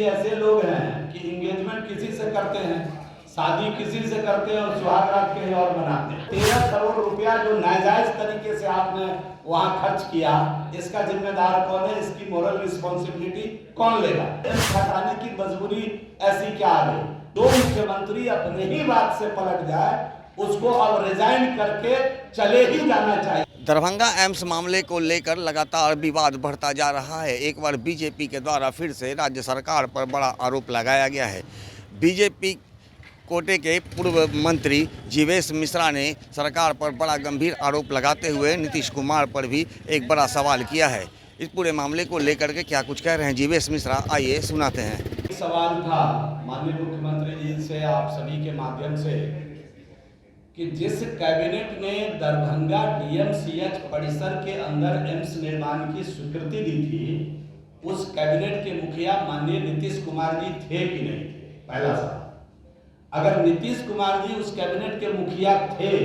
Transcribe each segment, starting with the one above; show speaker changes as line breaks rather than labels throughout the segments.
जी ऐसे लोग हैं कि एंगेजमेंट किसी से करते हैं, शादी किसी से करते हैं और सुहाग रात कहीं और मनाते हैं। 13 करोड़ रुपया जो नाजायज तरीके से आपने वहां खर्च किया, इसका जिम्मेदार कौन है? इसकी मोरल रिस्पॉन्सिबिलिटी कौन लेगा? हटाने की मजबूरी ऐसी क्या आ गई? दो मुख्यमंत्री अपने ही बात से पलट जाए, उसको अब रिजाइन करके चले ही जाना चाहिए।
दरभंगा एम्स मामले को लेकर लगातार विवाद बढ़ता जा रहा है। एक बार बीजेपी के द्वारा फिर से राज्य सरकार पर बड़ा आरोप लगाया गया है। बीजेपी कोटे के पूर्व मंत्री जीवेश मिश्रा ने सरकार पर बड़ा गंभीर आरोप लगाते हुए नीतीश कुमार पर भी एक बड़ा सवाल किया है। इस पूरे मामले को लेकर के क्या कुछ कह रहे हैं जीवेश मिश्रा, आइए सुनाते हैं।
सवाल था माननीय मुख्यमंत्री जी से, आप सभी के माध्यम से, कि जिस कैबिनेट ने दरभंगा डीएमसीएच परिसर के अंदर एम्स निर्माण की स्वीकृति दी थी, उस कैबिनेट के मुखिया माननीय नीतीश कुमार जी थे कि नहीं थे? पहला सवाल। अगर नीतीश कुमार जी उस कैबिनेट के मुखिया थे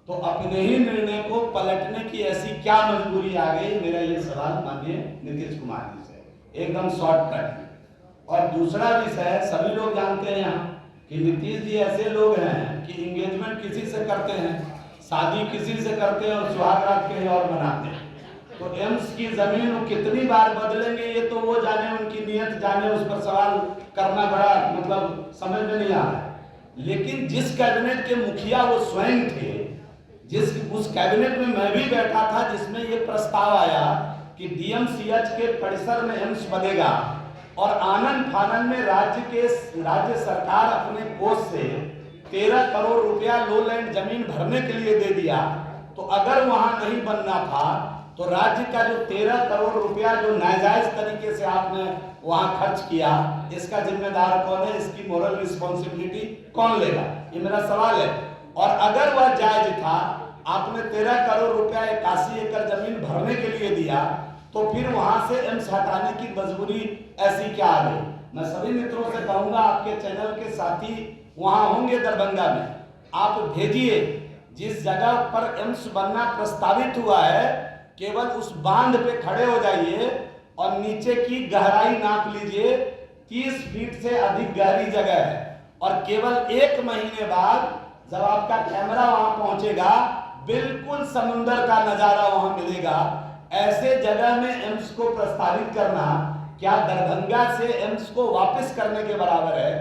तो अपने ही निर्णय को पलटने की ऐसी क्या मजबूरी आ गई? मेरा ये सवाल माननीय नीतीश कुमार जी से, एकदम शॉर्टकट। और दूसरा विषय, सभी लोग जानते हैं यहाँ कि नीतीश जी ऐसे लोग हैं कि एंगेजमेंट किसी से करते हैं, शादी किसी से करते हैं और सुहाग रात कहीं और मनाते हैं। तो एम्स की जमीन वो कितनी बार बदलेंगे ये तो वो जाने, उनकी नियत जाने, उस पर सवाल करना बड़ा मतलब समझ में नहीं आ रहा है। लेकिन जिस कैबिनेट के मुखिया वो स्वयं थे, उस कैबिनेट में मैं भी बैठा था जिसमें ये प्रस्ताव आया कि डीएमसीएच के परिसर में एम्स बनेगा और आनंद फानन में राज्य सरकार अपने कोष से 13 करोड़ रुपया लोलैंड जमीन भरने के लिए दे दिया। तो अगर वहां नहीं बनना था तो राज्य का जो 13 करोड़ रुपया जो नाजायज तरीके से आपने वहां खर्च किया, इसका जिम्मेदार कौन है? इसकी मोरल रिस्पॉन्सिबिलिटी कौन लेगा? ये मेरा सवाल है। और अगर वह जायज था, आपने 13 करोड़ रुपया 81 एकड़ जमीन भरने के लिए दिया, तो फिर वहां से एम्स हटाने की मजबूरी ऐसी क्या आ गई? मैं सभी मित्रों से कहूंगा, आपके चैनल के साथी वहां होंगे दरभंगा में, आप भेजिए जिस जगह पर एम्स बनना प्रस्तावित हुआ है, केवल उस बांध पे खड़े हो जाइए और नीचे की गहराई नाप लीजिए। 30 फीट से अधिक गहरी जगह है और केवल 1 महीने बाद जब आपका कैमरा वहां पहुंचेगा, बिल्कुल समुंदर का नजारा वहां मिलेगा। ऐसे जगह में एम्स को प्रस्तावित करना क्या दरभंगा से एम्स को वापस करने के बराबर है?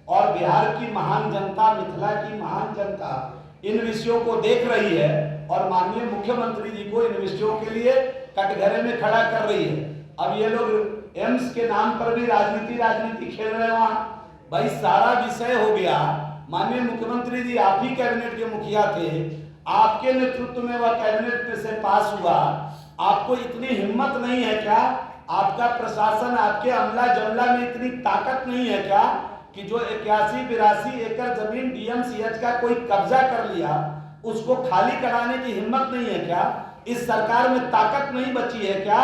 और बिहार की महान जनता, मिथिला की महान जनता इन विषयों को देख रही है और माननीय मुख्यमंत्री जी को इन विषयों के लिए कटघरे में खड़ा कर रही है। अब ये लोग एम्स के नाम पर भी राजनीति खेल रहे हैं वहां। भाई सारा विषय हो गया। माननीय मुख्यमंत्री जी, आप ही कैबिनेट के मुखिया थे, आपके नेतृत्व में वह कैबिनेट में से पास हुआ। आपको इतनी हिम्मत नहीं है क्या? आपका प्रशासन, आपके अमला जमला में इतनी ताकत नहीं है क्या कि जो 81-82 एकड़ जमीन डीएमसीएच का कोई कब्जा कर लिया, उसको खाली कराने की हिम्मत नहीं है क्या? इस सरकार में ताकत नहीं बची है क्या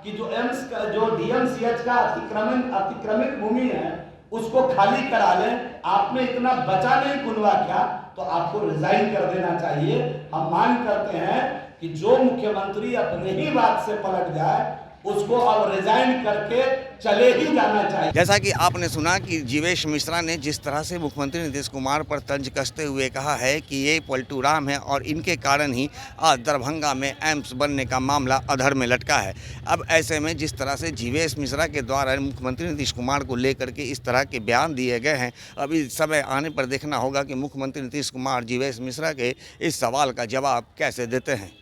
कि जो एम्स का, जो डीएमसीएच का अतिक्रमित भूमि है, उसको खाली करा लें? आप में इतना बचा नहीं कुनवा क्या? तो आपको रिजाइन कर देना चाहिए। हम मांग करते हैं कि जो मुख्यमंत्री अपने ही बात से पलट जाए, उसको अब रिजाइन करके चले ही जाना चाहिए।
जैसा कि आपने सुना कि जीवेश मिश्रा ने जिस तरह से मुख्यमंत्री नीतीश कुमार पर तंज कसते हुए कहा है कि ये पलटू राम है और इनके कारण ही आज दरभंगा में एम्स बनने का मामला अधर में लटका है। अब ऐसे में जिस तरह से जीवेश मिश्रा के द्वारा मुख्यमंत्री नीतीश कुमार को लेकर के इस तरह के बयान दिए गए हैं, अब इस समय आने पर देखना होगा कि मुख्यमंत्री नीतीश कुमार जीवेश मिश्रा के इस सवाल का जवाब कैसे देते हैं।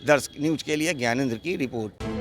दर्शक न्यूज़ के लिए ज्ञानेंद्र की रिपोर्ट।